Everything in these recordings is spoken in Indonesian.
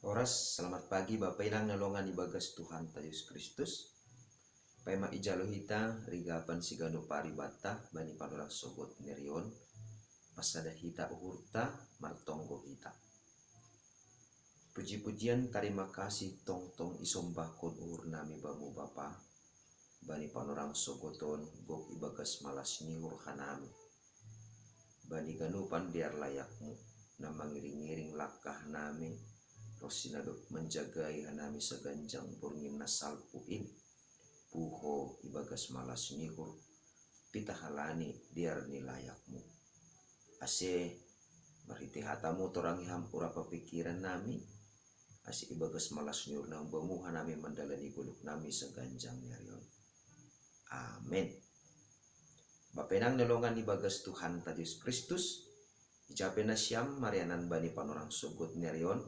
Oras, selamat pagi Bapak Inang nalongan ibagas Tuhan Yesus Kristus. Paima ijalo hita, rigapan sigano paribata, bani panurang sogot nerion, pasada hita uhurta, martonggo hita. Puji-pujian terima kasih tong isombahkon uhur nami bamu Bapa, bani panurang sogoton, gok ibagas malas nihur hanami. Bani ganupan biar layakmu, na mangiring-iring lakah nami, rosinadok menjagai hanami seganjang burngin nasalpuin puho ibagas malas nihur pitahalani biar nilayakmu ase marhiti hatamu torang iham urapa pikiran nami ase ibagas malas nihur nang bamu hanami mandalani guluk nami seganjang nyarion. Amin. Bapenang nalongan ibagas Tuhan Yesus Kristus ijape na siyam marianan bani panorang sugut nyarion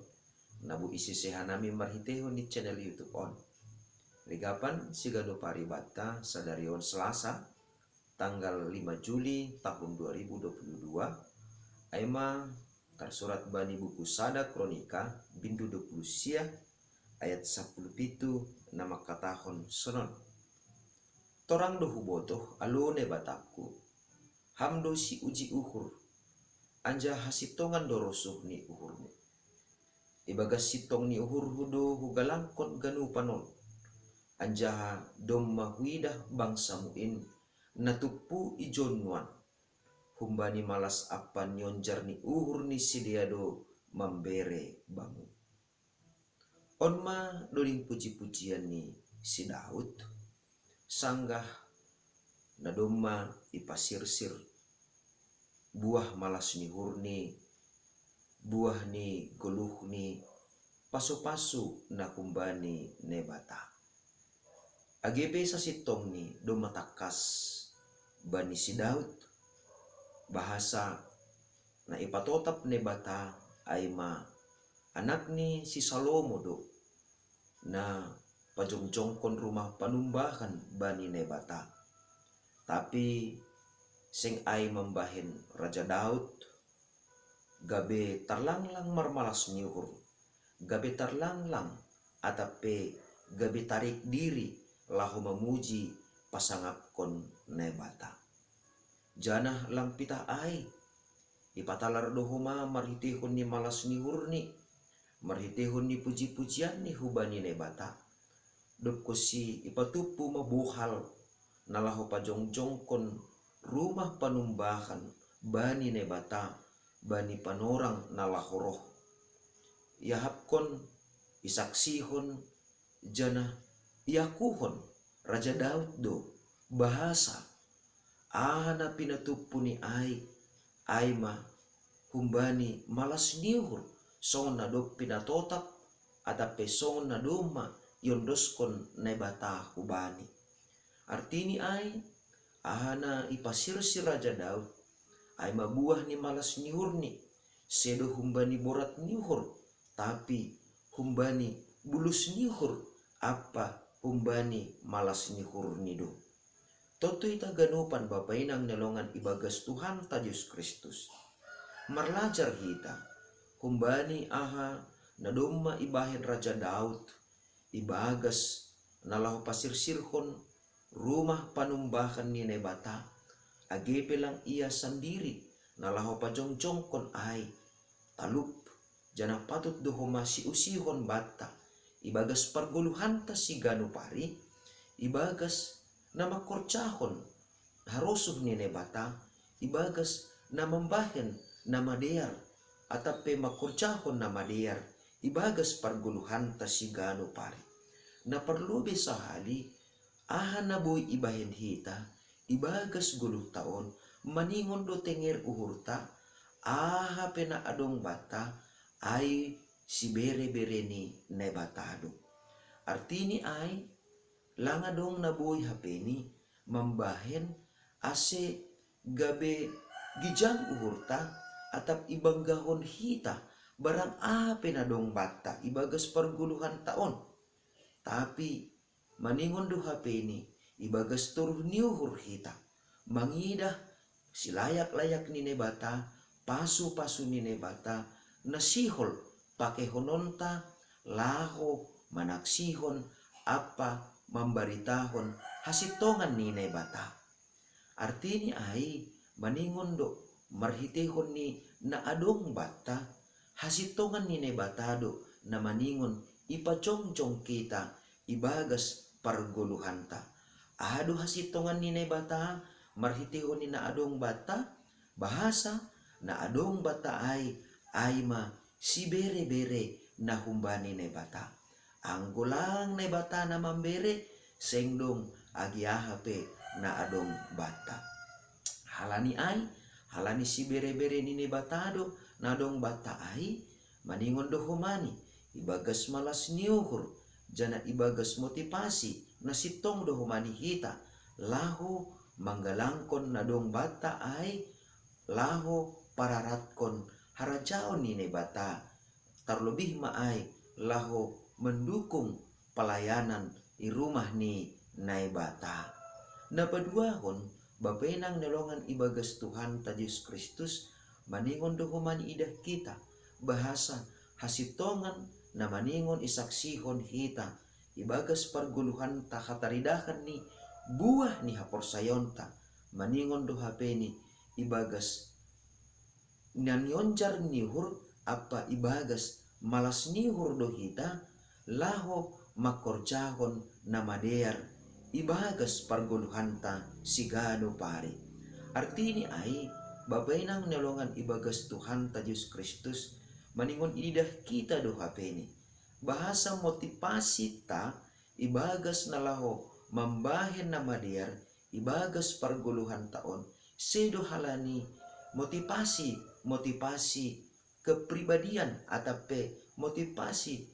nabu isi sehanami marhitehon di channel YouTube on. Rigapan sigado paribata sadarion Selasa tanggal 5 Juli tahun 2022 aima tersurat bani buku Sada Kronika bindu 20 sia ayat 10 pitu nama katahon sonon. Torang dohu botoh alone bataku hamdo si uji uhur anja hasitongan dorosuh ni uhurmu ibagas sitong ni uhur hudo hugalangkon ganu panon anjaha domma huidah bangsa muin natupu ijonwan humbani malas apa nyonjar ni uhur ni sidiado membere bangu onma doling puji-pujian ni si Daud sanggah na domma ipasirsir buah malas ni hurni buah ni goluh ni pasu-pasu na kumbani nebata agebe sa sitong ni dumatakas bani si Daud bahasa na ipatotap nebata ay anak ni si Salomo do na pajongjongkon rumah panumbahan bani nebata tapi sing ay membahin Raja Daud gabe tarlanglang marmalas nyuhur gabe tarlanglang atape gabe tarik diri lahu memuji pasangapkon nebata janah lampita ai ipatalar dohoma marhitihun ni malas ni hurni marhitihun ni puji-pujian ni hubani nebata dopkosi ipatupu mabuhal nalahu pajongjongkon rumah panumbahan bani nebata bani panorang nalahoroh yahapkon isaksihon janah iakuhon Raja Daud do bahasa ana pinatupu ni ai humbani malas nihur sona do pinatotap atape sona doma yondoskon nebata hubani artini ana ipasirsir Raja Daud ay mabuah ni malas nihur ni sedo humbani borat nihur tapi humbani bulus nihur apa humbani malas nihur nido toto ita ganupan bapainang nelongan ibagas Tuhan Yesus Kristus marlajar hita humbani na domma ibahin Raja Daud ibagas nalahu pasirsirhon rumah panumbahan ni nebata agepe lang ia sendiri nalahu pajongjongkon ay talup janah patut dohoma si usihon bata ibagas parguluhan ta si ganupari ibagas na makorcahon harosuh ni nebata ibagas na membahen na madear atape makorcahon na madear ibagas parguluhan ta si ganupari na perlu besahali na boy ibahen hita ibagas guluh taon maningon do tenger uhurta pena adong bata ay si bere-bere ni nebatado artini ay langadong naboy hapeni mambahen ase gabe gijang uhurta atap ibanggahon hita barang penadong bata ibagas parguluhan taon tapi maningon do hapeni ibagas turuh niuhur hita mangidah silayak-layak ni nebata pasu-pasu ni nebata nasihol pake hononta laho manaksihon apa membaritahon hasitongan ninay bata. Artini ay maningon do marhitehon ni na adong bata hasitongan ninay bata do na maningon ipacongcong kita ibagas parguluhanta. Ado hasitongan ninay bata marhitehon ni na adong bata bahasa na adong bata ay ma si bere-bere na humbani na bata. Ang gulang na bata na mambere, sengdong agiahape na adong bata. Halani si bere-bere ni batado na adong bata ay, maningon do humani, ibagas malas niuhur, jana ibagas motivasi, na sitong do humani hita, laho manggalangkon na adong bata ay, laho pararatkon harajaon ni bata. Terlebih maay laho mendukung pelayanan di rumah ni naibata. Napaduahon bapenang nolongan ibagas Tuhan ta Yesus Kristus maningon dohuman idah kita bahasa hasitongan na maningon isaksihon hita ibagas parguluhan ta hataridahan ni buah ni haporsayonta maningon do hapeni ibagas nanyonjar nihur apa ibagas malas nihur do hita laho makorjahon na madear ibagas parguluhanta sigano pare. Artini ay babainang nolongan ibagas Tuhan ta Yesus Kristus maningon idah kita do hapeni bahasa motivasi ta ibagas na laho mambahen na madear ibagas parguluhan taon sedo halani motivasi kepribadian atape motivasi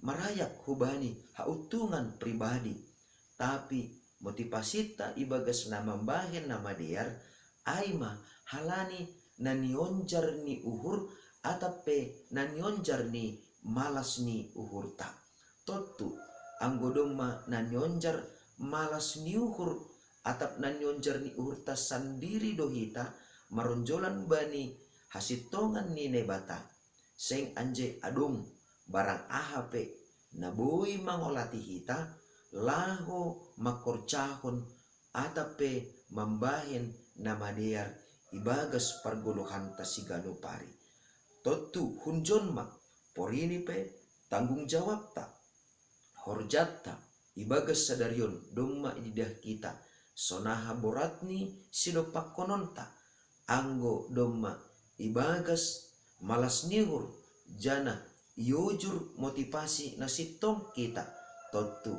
marayak hubani hautungan pribadi tapi motivasi ta ibagas na mambahen na madear ay ma halani na nionjar ni uhur atape na nionjar ni malas ni uhur ta totu ang godong ma na nionjar malas ni uhur atap na nionjar ni uhur ta sandiri dohita maronjolan bani hasitongan ni nebata seng anje adung barang ahape na boy mangolati hita laho makorcahon atape mambahen na madear ibagas parguluhan ta sigano pari totu hunjon ma porini pe tanggung jawab ta horjat ta ibagas sadarion domma ididah kita sonaha boratni sidopak kononta anggo domma ibagas malas nihur jana iujur motivasi na sitong kita totu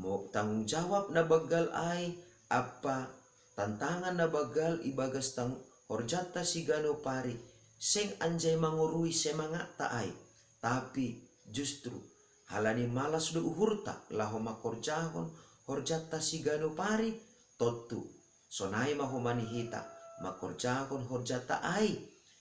mo tanggung jawab na bagal ay apa tantangan na bagal ibagas tang horjata sigano pari seng anjay mangurui semangat taay tapi justru halani malas do uhurta laho makorjahon horjata sigano pari totu sonai mahumani hita makorjahon horjata ay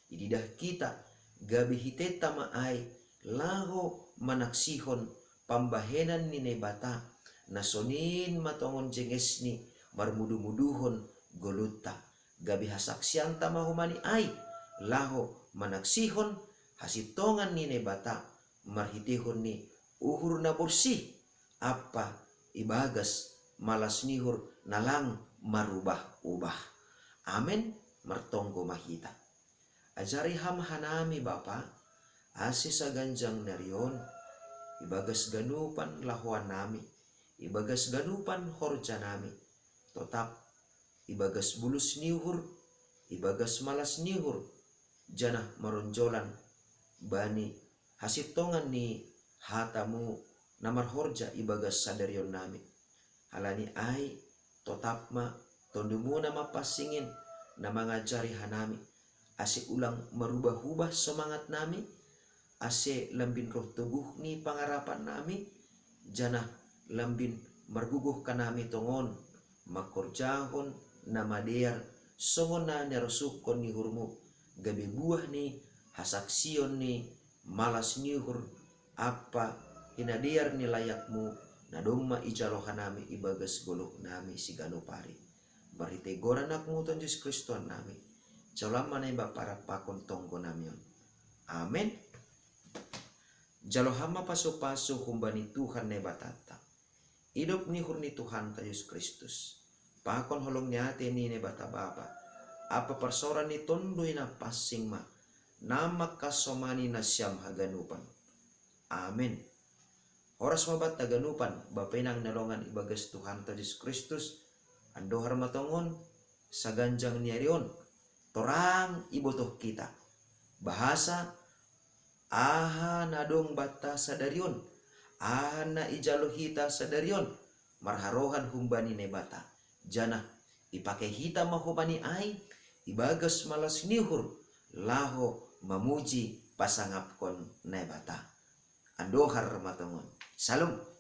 ididah kita gabi hiteta maay laho manaksihon pambahenan ni nebata nasonin matongon jenges ni marmudu-muduhon goluta gabi hasaksian tamahumani ay laho manaksihon hasitongan ni nebata marhitihon ni uhur na bersih apa ibagas malas nihur nalang marubah-ubah. Amen martonggo mahita. Ajari ham hanami Bapa asi sa ganjang narion ibagas ganupan lahuan nami ibagas ganupan horja nami tetap ibagas bulus nihur ibagas malas nihur jana maronjolan bani hasitongan ni hatamu namar horja ibagas sadarion nami halani ay tetap ma tondumu nama pasingin na mangajari hanami ase ulang merubah-ubah semangat nami ase lambin roh tubuh ni pangarapan nami jana lambin marguguh kanami tongon makorjahon na madear songon na nerosukon ni hurmu gabi buah ni hasaksion ni malas nihur apa hinadear ni layakmu na dongma ijalohan nami ibagas golok nami sigano pari barite goran akmu ton Yesus Kristus nami Jalam manay ba para pakon tonggo namin. Amen. Jalo hama paso-paso humbani Tuhan ne batata. Hidup ni hurni Tuhan ta Yesus Kristus. Pakon holong ni ate ni ne bata baba. Apa persoran ni tondoi na pasing ma. Nama kasomani na siyam haganupan. Amin. Horas mabat taganupan. Bapenang nalongan ibagas Tuhan ta Yesus Kristus. Ando harmatongon sa ganjang niarion. Torang ibotoh kita. Bahasa aha nadong bata sadarion. Aha na ijalo hita sadarion. Marharohan humbani ne bata. Jana ipakai hita mahubani ay. Ibagas malas nihur. Laho mamuji pasangapkon ne bata. Ando harmatongon. Salam.